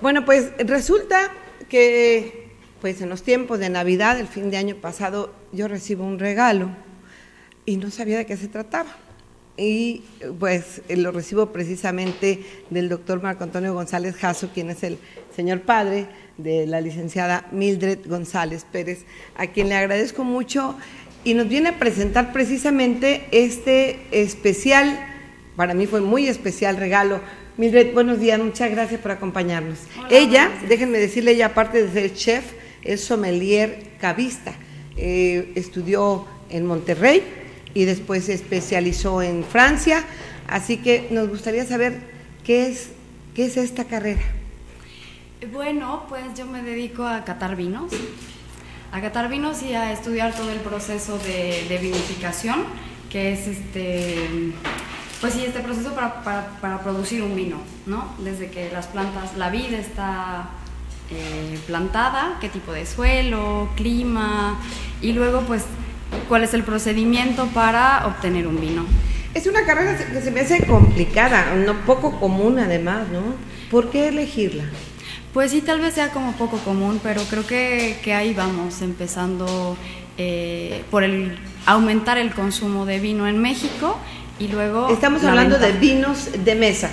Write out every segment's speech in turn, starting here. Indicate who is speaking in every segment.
Speaker 1: Bueno, pues resulta que pues en los tiempos de Navidad, el fin de año pasado, yo recibo un regalo y no sabía de qué se trataba. Y pues lo recibo precisamente del doctor Marco Antonio González Jasso, quien es el señor padre de la licenciada Mildred González Pérez, a quien le agradezco mucho y nos viene a presentar precisamente este especial, para mí fue muy especial regalo. Mildred, buenos días, muchas gracias por acompañarnos.
Speaker 2: Hola,
Speaker 1: ella, déjenme decirle, ella aparte de ser chef, es sommelier cavista, estudió en Monterrey y después se especializó en Francia, así que nos gustaría saber qué es esta carrera.
Speaker 2: Bueno, pues yo me dedico a catar vinos y a estudiar todo el proceso de vinificación, que es pues sí, este proceso para producir un vino, ¿no? Desde que la vid está plantada, qué tipo de suelo, clima, y luego pues cuál es el procedimiento para obtener un vino.
Speaker 1: Es una carrera que se me hace complicada, no poco común además, ¿no? ¿Por qué elegirla?
Speaker 2: Pues sí, tal vez sea como poco común, pero creo que ahí vamos, empezando por aumentar el consumo de vino en México y luego...
Speaker 1: Estamos hablando de vinos de mesa.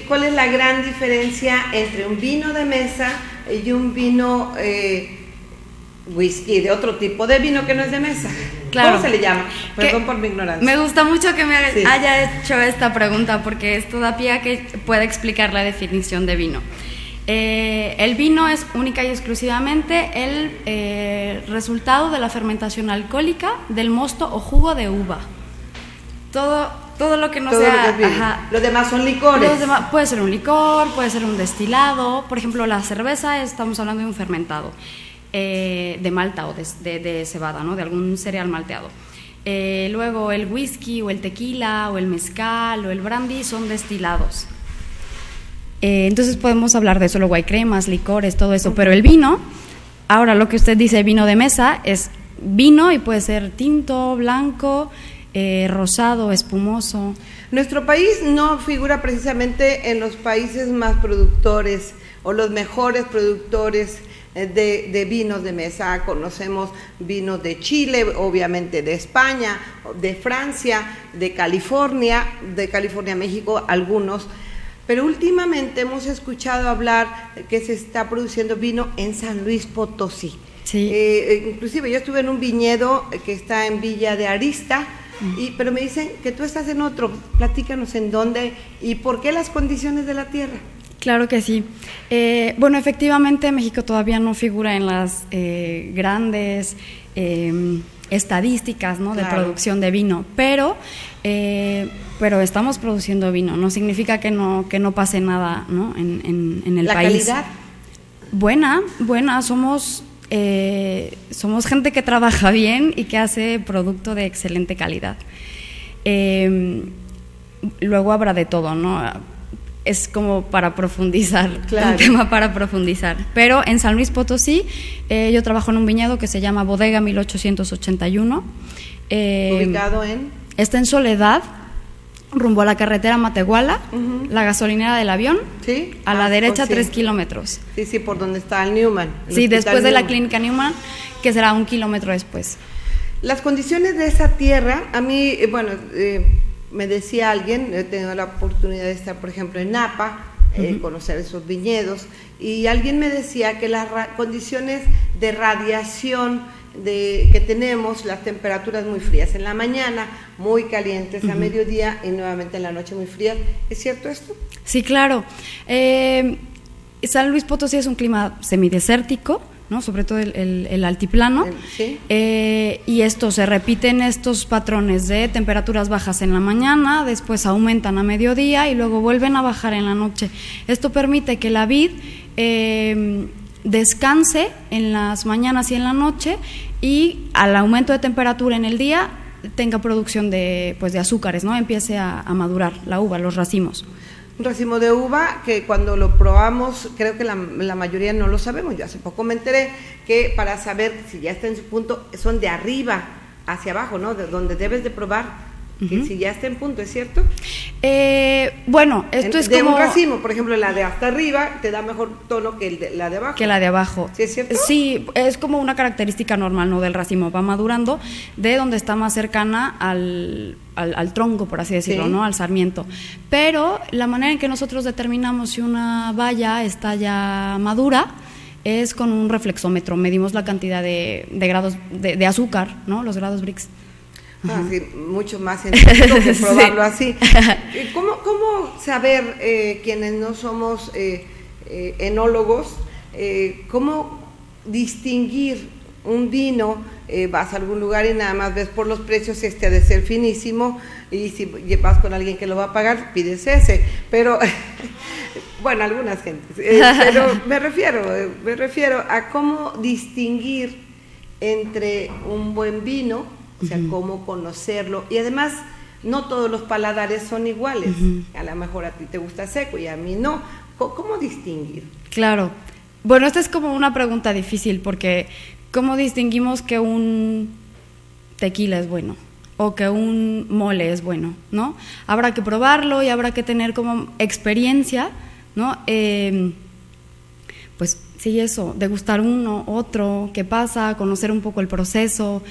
Speaker 1: ¿Cuál es la gran diferencia entre un vino de mesa y un vino whisky, de otro tipo de vino que no es de mesa?
Speaker 2: Claro.
Speaker 1: ¿Cómo se le llama? Perdón por mi ignorancia.
Speaker 2: Me gusta mucho que me haya hecho esta pregunta, porque esto da pie a que pueda explicar la definición de vino. El vino es única y exclusivamente el resultado de la fermentación alcohólica del mosto o jugo de uva. Todo lo que no sea...
Speaker 1: Lo demás son licores.
Speaker 2: Puede ser un licor, puede ser un destilado. Por ejemplo, la cerveza, estamos hablando de un fermentado de malta o de cebada, ¿no? De algún cereal malteado. Luego el whisky o el tequila o el mezcal o el brandy son destilados. Entonces podemos hablar de eso, luego hay cremas, licores, todo eso, pero el vino, ahora lo que usted dice vino de mesa, es vino y puede ser tinto, blanco, rosado, espumoso.
Speaker 1: Nuestro país no figura precisamente en los países más productores o los mejores productores de vinos de mesa. Conocemos vinos de Chile, obviamente de España, de Francia, de California, México, algunos. Pero últimamente hemos escuchado hablar que se está produciendo vino en San Luis Potosí.
Speaker 2: Sí.
Speaker 1: Inclusive yo estuve en un viñedo que está en Villa de Arista, pero me dicen que tú estás en otro. Platícanos en dónde y por qué las condiciones de la tierra.
Speaker 2: Claro que sí. Bueno, efectivamente México todavía no figura en las grandes estadísticas, ¿no?
Speaker 1: Claro.
Speaker 2: De producción de vino, pero estamos produciendo vino. No significa que no pase nada, ¿no? en el país.
Speaker 1: ¿La calidad?
Speaker 2: Buena. Somos gente que trabaja bien y que hace producto de excelente calidad. Luego habrá de todo, ¿no? Es como para profundizar,
Speaker 1: claro.
Speaker 2: Un tema para profundizar. Pero en San Luis Potosí, yo trabajo en un viñedo que se llama Bodega 1881.
Speaker 1: ¿Ubicado en?
Speaker 2: Está en Soledad, rumbo a la carretera Matehuala, la gasolinera del avión,
Speaker 1: ¿sí?
Speaker 2: A la derecha
Speaker 1: sí.
Speaker 2: 3 kilómetros.
Speaker 1: Sí, por donde está el Newman.
Speaker 2: Sí, después de la clínica Newman, que será 1 kilómetro después.
Speaker 1: Las condiciones de esa tierra, a mí, me decía alguien, he tenido la oportunidad de estar, por ejemplo, en Napa, conocer esos viñedos, y alguien me decía que las condiciones de radiación que tenemos, las temperaturas muy frías en la mañana, muy calientes a mediodía y nuevamente en la noche muy frías. ¿Es cierto esto?
Speaker 2: Sí, claro. San Luis Potosí es un clima semidesértico, ¿no? Sobre todo el altiplano,
Speaker 1: ¿sí?
Speaker 2: Y esto se repite en estos patrones de temperaturas bajas en la mañana, después aumentan a mediodía y luego vuelven a bajar en la noche. Esto permite que la vid descanse en las mañanas y en la noche, y al aumento de temperatura en el día tenga producción de azúcares, ¿no? Empiece a madurar la uva, los racimos.
Speaker 1: Un racimo de uva que cuando lo probamos, creo que la mayoría no lo sabemos. Yo hace poco me enteré que para saber si ya está en su punto, son de arriba hacia abajo, ¿no? De donde debes de probar, que si ya está en punto, ¿es cierto?
Speaker 2: Bueno, esto es
Speaker 1: de
Speaker 2: como...
Speaker 1: un racimo, por ejemplo, la de hasta arriba te da mejor tono que la de abajo.
Speaker 2: Que la de abajo.
Speaker 1: ¿Sí es cierto?
Speaker 2: Sí, es como una característica normal, ¿no? Del racimo. Va madurando de donde está más cercana al tronco, por así decirlo,
Speaker 1: sí,
Speaker 2: ¿no? Al sarmiento. Pero la manera en que nosotros determinamos si una baya está ya madura es con un reflexómetro. Medimos la cantidad de grados de azúcar, ¿no? Los grados Brix.
Speaker 1: Sí, mucho más científico que probarlo así. ¿Cómo saber, quienes no somos enólogos, cómo distinguir un vino? Vas a algún lugar y nada más ves por los precios, este ha de ser finísimo, y si vas con alguien que lo va a pagar, pides ese, pero bueno, algunas gentes, pero me refiero a cómo distinguir entre un buen vino, o sea, cómo conocerlo, y además no todos los paladares son iguales, a lo mejor a ti te gusta seco y a mí no. ¿Cómo distinguir?
Speaker 2: Claro, bueno, esta es como una pregunta difícil, porque ¿cómo distinguimos que un tequila es bueno o que un mole es bueno, ¿no? Habrá que probarlo y habrá que tener como experiencia, ¿no? Pues sí, eso, degustar uno, otro, qué pasa, conocer un poco el proceso,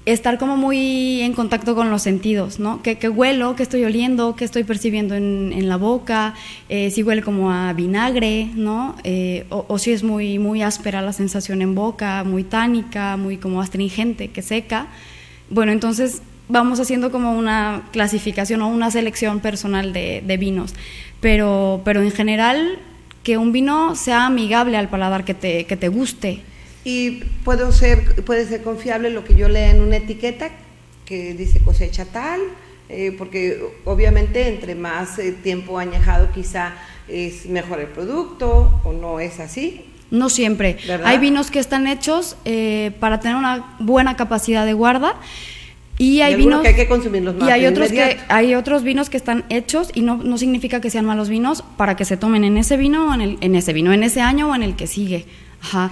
Speaker 2: estar como muy en contacto con los sentidos, ¿no? ¿Qué huelo, qué estoy oliendo, qué estoy percibiendo en la boca, si huele como a vinagre, ¿no? O si es muy, muy áspera la sensación en boca, muy tánica, muy como astringente, que seca. Bueno, entonces vamos haciendo como una clasificación o una selección personal de vinos, pero en general que un vino sea amigable al paladar, que te guste.
Speaker 1: Y puede ser confiable lo que yo lea en una etiqueta que dice cosecha tal, porque obviamente entre más tiempo añejado quizá es mejor el producto, o no es así.
Speaker 2: No siempre, ¿verdad? Hay vinos que están hechos para tener una buena capacidad de guarda, y hay vinos
Speaker 1: que hay que consumirlos más.
Speaker 2: Y hay otros vinos que están hechos, y no significa que sean malos vinos, para que se tomen en ese vino o en ese año o en el que sigue. Ajá.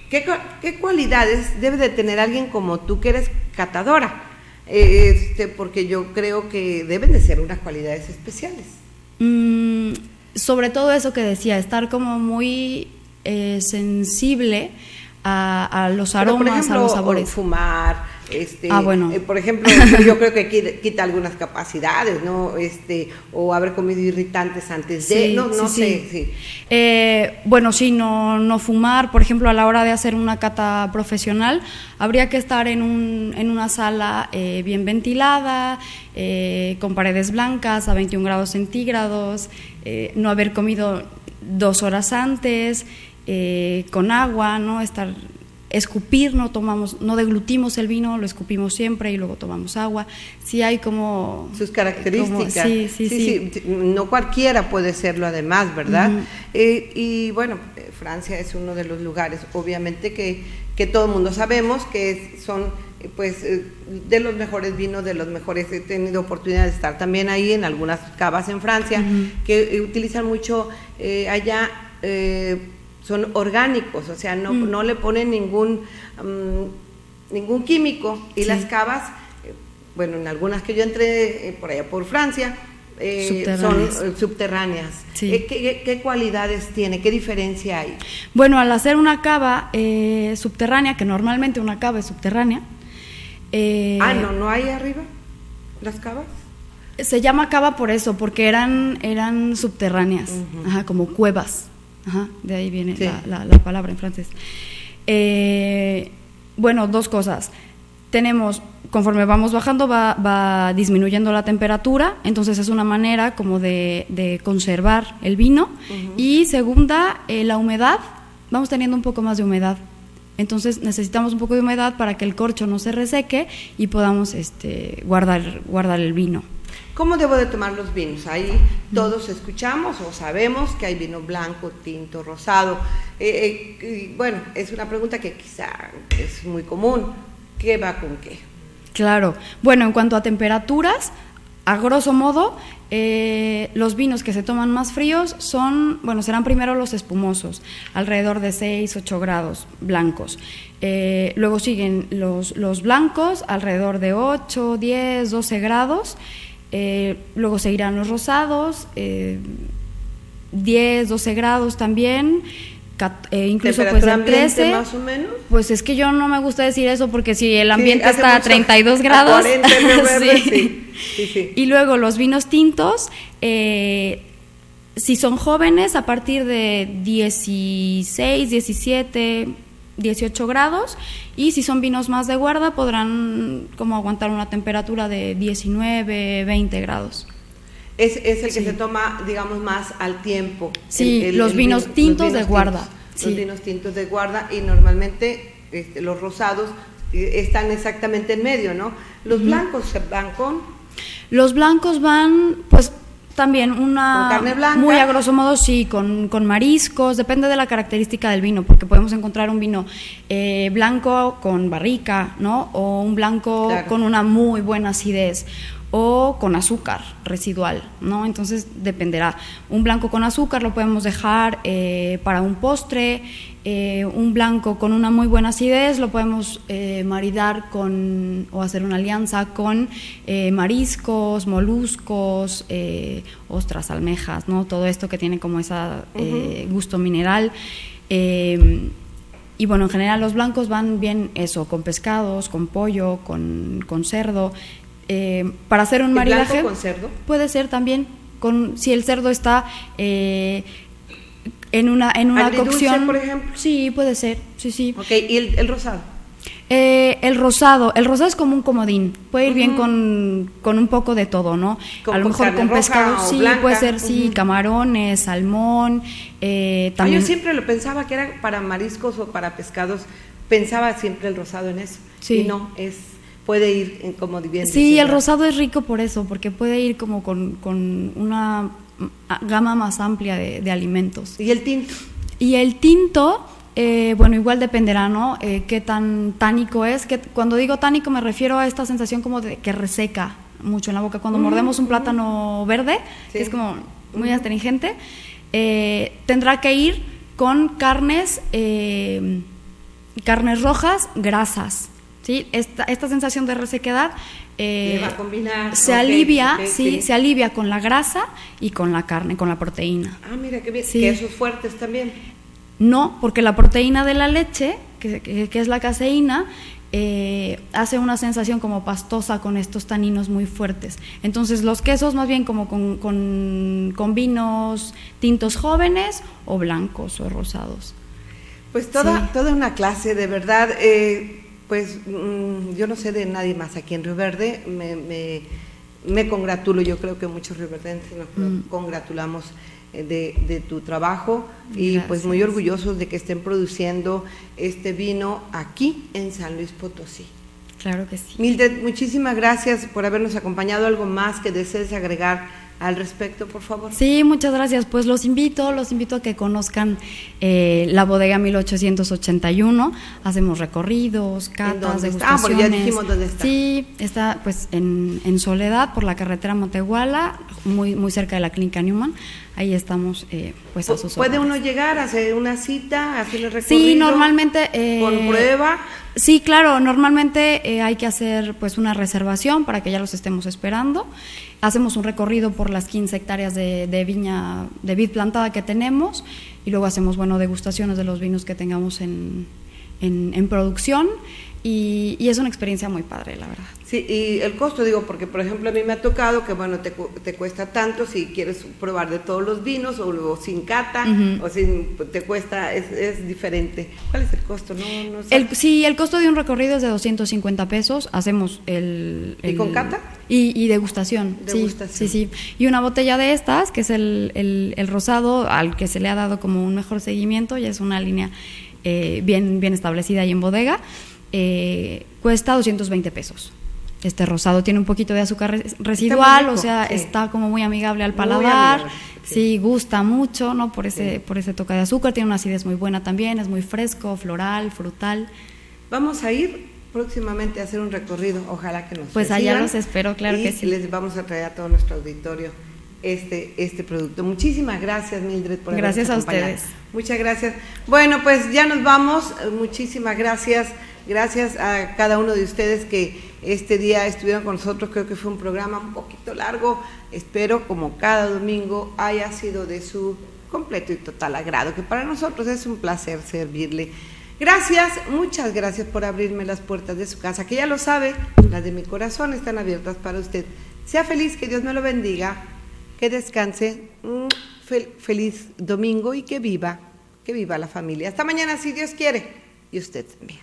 Speaker 1: ¿Qué cualidades debe de tener alguien como tú, que eres catadora? Porque yo creo que deben de ser unas cualidades especiales.
Speaker 2: Sobre todo eso que decía, estar como muy sensible a los aromas, por ejemplo, a los sabores.
Speaker 1: Fumar,
Speaker 2: bueno.
Speaker 1: Por ejemplo, yo creo que quita algunas capacidades, ¿no? O haber comido irritantes antes de, no sé. Sí.
Speaker 2: Bueno, sí, no fumar. Por ejemplo, a la hora de hacer una cata profesional, habría que estar en una sala bien ventilada, con paredes blancas a 21 grados centígrados, no haber comido 2 horas antes, con agua, ¿no? Escupir, no deglutimos el vino, lo escupimos siempre y luego tomamos agua. Sí hay como...
Speaker 1: sus características.
Speaker 2: Sí.
Speaker 1: No cualquiera puede serlo además, ¿verdad? Y bueno, Francia es uno de los lugares, obviamente, que todo el mundo sabemos que son, pues, de los mejores vinos, de los mejores. He tenido oportunidad de estar también ahí en algunas cavas en Francia, que utilizan mucho allá... son orgánicos, o sea, no le ponen ningún químico, y las cavas, bueno, en algunas que yo entré por allá por Francia, son subterráneas.
Speaker 2: Sí.
Speaker 1: ¿Qué cualidades tiene? ¿Qué diferencia hay?
Speaker 2: Bueno, al hacer una cava subterránea, que normalmente una cava es subterránea.
Speaker 1: ¿No hay arriba las cavas?
Speaker 2: Se llama cava por eso, porque eran subterráneas, como cuevas. De ahí viene la palabra en francés. Bueno, 2 cosas. Tenemos, conforme vamos bajando, va disminuyendo la temperatura, entonces es una manera como de conservar el vino. Y segunda, la humedad, vamos teniendo un poco más de humedad. Entonces necesitamos un poco de humedad para que el corcho no se reseque y podamos guardar el vino.
Speaker 1: ¿Cómo debo de tomar los vinos? Ahí todos escuchamos o sabemos que hay vino blanco, tinto, rosado. Bueno, es una pregunta que quizá es muy común. ¿Qué va con qué?
Speaker 2: Claro. Bueno, en cuanto a temperaturas, a grosso modo, los vinos que se toman más fríos serán primero los espumosos, alrededor de 6-8 grados blancos. Luego siguen los blancos, alrededor de 8, 10, 12 grados. Luego seguirán los rosados, 10, 12 grados también. Incluso pues en 13
Speaker 1: más o menos.
Speaker 2: Pues es que yo no me gusta decir eso porque si el ambiente está a 32 grados
Speaker 1: a 40 verde,
Speaker 2: sí.
Speaker 1: Sí.
Speaker 2: Y luego los vinos tintos, si son jóvenes, a partir de 16, 17, 18 grados, y si son vinos más de guarda podrán como aguantar una temperatura de 19, 20 grados.
Speaker 1: Es el que se toma, digamos, más al tiempo.
Speaker 2: Sí, los vinos tintos de guarda.
Speaker 1: Los vinos tintos de guarda, y normalmente los rosados están exactamente en medio, ¿no? Los blancos se van con...
Speaker 2: Los blancos van, pues también
Speaker 1: con carne blanca.
Speaker 2: Muy a grosso modo, sí, con mariscos, depende de la característica del vino, porque podemos encontrar un vino blanco con barrica, ¿no? O un blanco con una muy buena acidez, o con azúcar residual, ¿no? Entonces dependerá. Un blanco con azúcar lo podemos dejar para un postre. Un blanco con una muy buena acidez lo podemos maridar o hacer una alianza con mariscos, moluscos, ostras, almejas, ¿no? Todo esto que tiene como ese gusto mineral. Y bueno, en general los blancos van bien con pescados, con pollo, con cerdo. Para hacer un maridaje.
Speaker 1: ¿Blanco con cerdo?
Speaker 2: Puede ser también, si el cerdo está en una cocción.
Speaker 1: Por ejemplo.
Speaker 2: Sí, puede ser, sí.
Speaker 1: Okay, ¿y el rosado?
Speaker 2: El rosado es como un comodín, puede ir bien con un poco de todo, ¿no? A lo mejor con pescado, sí, blanca. Puede ser, sí, camarones, salmón, también.
Speaker 1: Yo siempre lo pensaba que era para mariscos o para pescados, pensaba siempre el rosado en eso,
Speaker 2: sí.
Speaker 1: Y no, puede ir como bien.
Speaker 2: Sí, el rosado es rico por eso, porque puede ir como con una gama más amplia de alimentos.
Speaker 1: ¿Y el tinto?
Speaker 2: Y el tinto, bueno, igual dependerá, ¿no? Qué tan tánico es. Que cuando digo tánico me refiero a esta sensación como de que reseca mucho en la boca. Cuando mordemos un plátano verde, que es como muy astringente, tendrá que ir con carnes rojas, grasas. ¿Sí? Esta sensación de resequedad
Speaker 1: va a combinar.
Speaker 2: se alivia, se alivia con la grasa y con la carne, con la proteína.
Speaker 1: Ah, mira qué bien.
Speaker 2: Sí.
Speaker 1: Quesos fuertes también.
Speaker 2: No, porque la proteína de la leche, que es la caseína, hace una sensación como pastosa con estos taninos muy fuertes. Entonces los quesos más bien como con vinos tintos jóvenes o blancos o rosados.
Speaker 1: Pues toda una clase, de verdad. Pues yo no sé de nadie más aquí en Río Verde, me congratulo, yo creo que muchos rioverdenses nos congratulamos de tu trabajo. Y gracias. Pues muy orgullosos de que estén produciendo este vino aquí en San Luis Potosí.
Speaker 2: Claro que sí.
Speaker 1: Mildred, muchísimas gracias por habernos acompañado. ¿Algo más que desees agregar al respecto, por favor?
Speaker 2: Sí, muchas gracias. Pues los invito a que conozcan la bodega 1881. Hacemos recorridos, catas, degustaciones.
Speaker 1: Porque ya dijimos dónde está.
Speaker 2: Sí, está pues en Soledad, por la carretera Motehuala, muy, muy cerca de la Clínica Newman. Ahí estamos pues a sus
Speaker 1: ¿Puede
Speaker 2: órdenes.
Speaker 1: uno llegar a hacer una cita, hacer el recorrido?
Speaker 2: Sí, normalmente.
Speaker 1: ¿Con prueba?
Speaker 2: Sí, claro, normalmente hay que hacer pues una reservación para que ya los estemos esperando. Hacemos un recorrido por las 15 hectáreas de viña, de vid plantada que tenemos, y luego hacemos, degustaciones de los vinos que tengamos en producción, y es una experiencia muy padre, la verdad.
Speaker 1: Sí, y el costo, porque por ejemplo a mí me ha tocado que te cuesta tanto si quieres probar de todos los vinos, o sin cata, o te cuesta, es diferente. ¿Cuál es el costo? No sé.
Speaker 2: Sí, el costo de un recorrido es de 250 pesos, hacemos
Speaker 1: ¿Y con cata?
Speaker 2: Y degustación. Sí. Y una botella de estas, que es el rosado, al que se le ha dado como un mejor seguimiento, ya es una línea bien establecida ahí en bodega, cuesta 220 pesos. Este rosado tiene un poquito de azúcar residual, está como muy amigable al paladar, sí, gusta mucho, ¿no? Por ese toque de azúcar, tiene una acidez muy buena también, es muy fresco, floral, frutal.
Speaker 1: Vamos a ir próximamente hacer un recorrido, ojalá que nos
Speaker 2: Pues
Speaker 1: reciban,
Speaker 2: allá los espero, claro que sí.
Speaker 1: Y les vamos a traer a todo nuestro auditorio este producto. Muchísimas gracias, Mildred, por
Speaker 2: gracias
Speaker 1: habernos acompañado.
Speaker 2: A ustedes.
Speaker 1: Muchas gracias. Bueno, pues ya nos vamos. Muchísimas gracias. Gracias a cada uno de ustedes que este día estuvieron con nosotros. Creo que fue un programa un poquito largo. Espero, como cada domingo, haya sido de su completo y total agrado, que para nosotros es un placer servirle. Gracias, muchas gracias por abrirme las puertas de su casa, que ya lo sabe, las de mi corazón están abiertas para usted. Sea feliz, que Dios me lo bendiga, que descanse, feliz domingo y que viva la familia. Hasta mañana, si Dios quiere, y usted también.